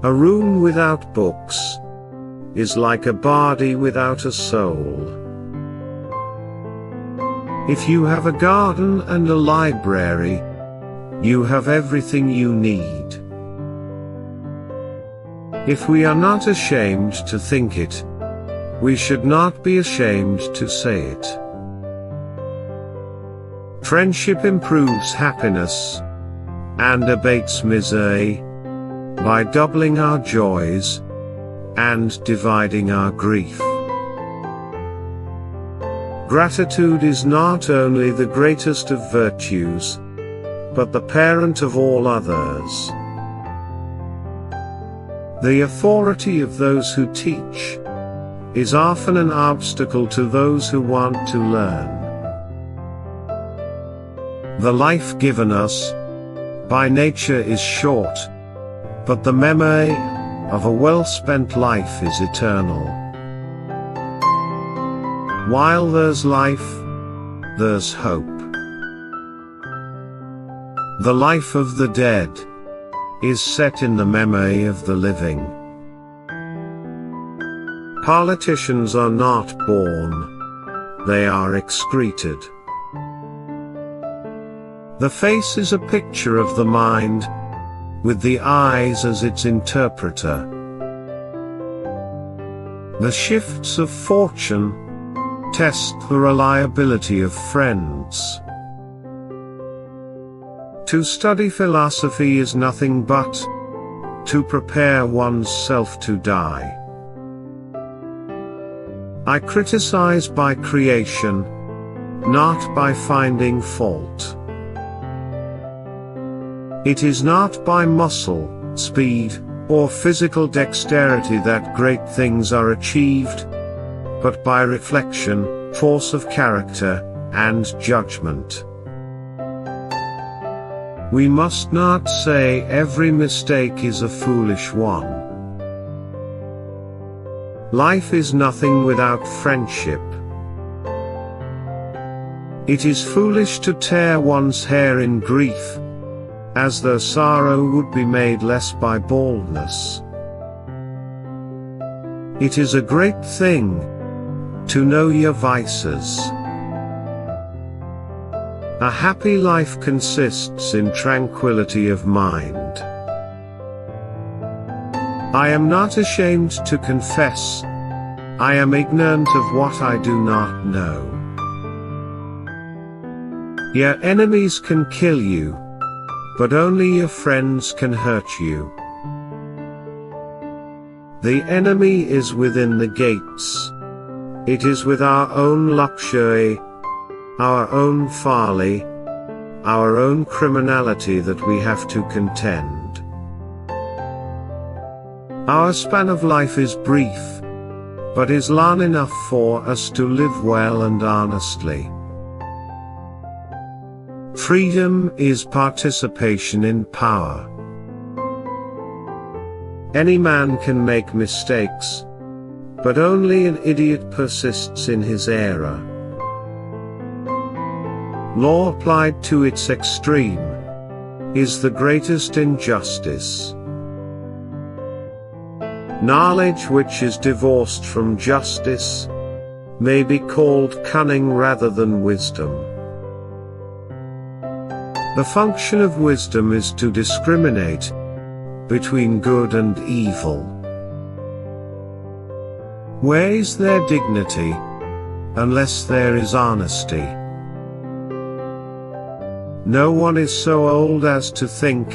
A room without books is like a body without a soul. If you have a garden and a library, you have everything you need. If we are not ashamed to think it, we should not be ashamed to say it. Friendship improves happiness and abates misery by doubling our joys and dividing our grief. Gratitude is not only the greatest of virtues, but the parent of all others. The authority of those who teach is often an obstacle to those who want to learn. The life given us by nature is short, but the memory of a well-spent life is eternal. While there's life, there's hope. The life of the dead is set in the memory of the living. Politicians are not born, they are excreted. The face is a picture of the mind, with the eyes as its interpreter. The shifts of fortune test the reliability of friends. To study philosophy is nothing but to prepare one's self to die. I criticize by creation, not by finding fault. It is not by muscle, speed, or physical dexterity that great things are achieved, but by reflection, force of character, and judgment. We must not say every mistake is a foolish one. Life is nothing without friendship. It is foolish to tear one's hair in grief, as though sorrow would be made less by baldness. It is a great thing to know your vices. A happy life consists in tranquility of mind. I am not ashamed to confess, I am ignorant of what I do not know. Your enemies can kill you, but only your friends can hurt you. The enemy is within the gates. It is with our own luxury, our own folly, our own criminality that we have to contend. Our span of life is brief, but is long enough for us to live well and honestly. Freedom is participation in power. Any man can make mistakes, but only an idiot persists in his error. Law applied to its extreme is the greatest injustice. Knowledge which is divorced from justice may be called cunning rather than wisdom. The function of wisdom is to discriminate between good and evil. Where is there dignity unless there is honesty? No one is so old as to think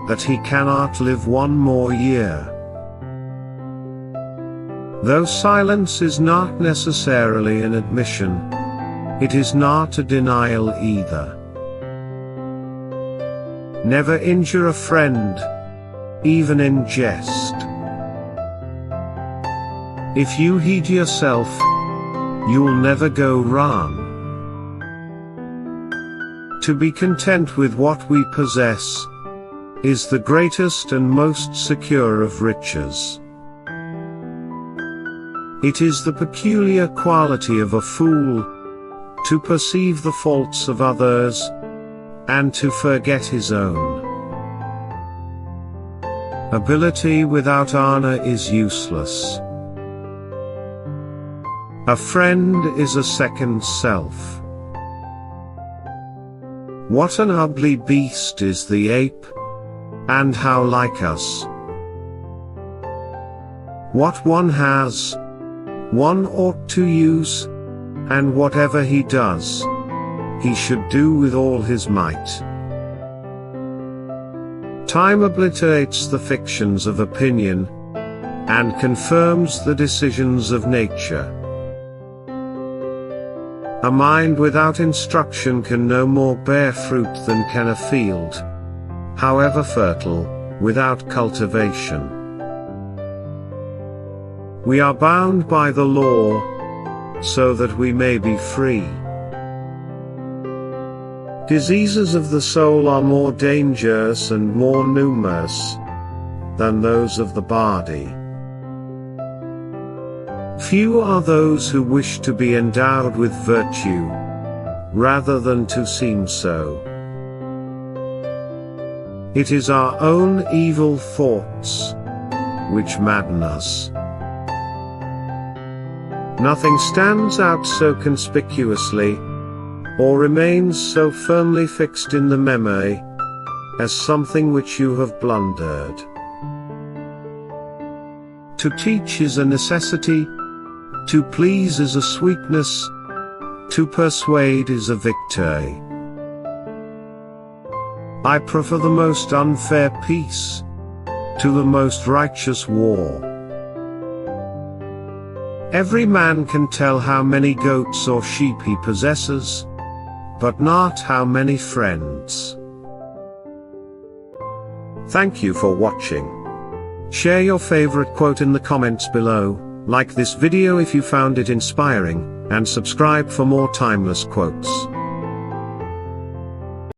that he cannot live one more year. Though silence is not necessarily an admission, it is not a denial either. Never injure a friend, even in jest. If you heed yourself, you'll never go wrong. To be content with what we possess is the greatest and most secure of riches. It is the peculiar quality of a fool to perceive the faults of others and to forget his own. Ability without honor is useless. A friend is a second self. What an ugly beast is the ape, and how like us. What one has, one ought to use, and whatever he does, he should do with all his might. Time obliterates the fictions of opinion, and confirms the decisions of nature. A mind without instruction can no more bear fruit than can a field, however fertile, without cultivation. We are bound by the law, so that we may be free. Diseases of the soul are more dangerous and more numerous than those of the body. Few are those who wish to be endowed with virtue, rather than to seem so. It is our own evil thoughts which madden us. Nothing stands out so conspicuously, or remains so firmly fixed in the memory, as something which you have blundered. To teach is a necessity, to please is a sweetness, to persuade is a victory. I prefer the most unfair peace to the most righteous war. Every man can tell how many goats or sheep he possesses, but not how many friends. Thank you for watching. Share your favorite quote in the comments below, like this video if you found it inspiring, and subscribe for more timeless quotes.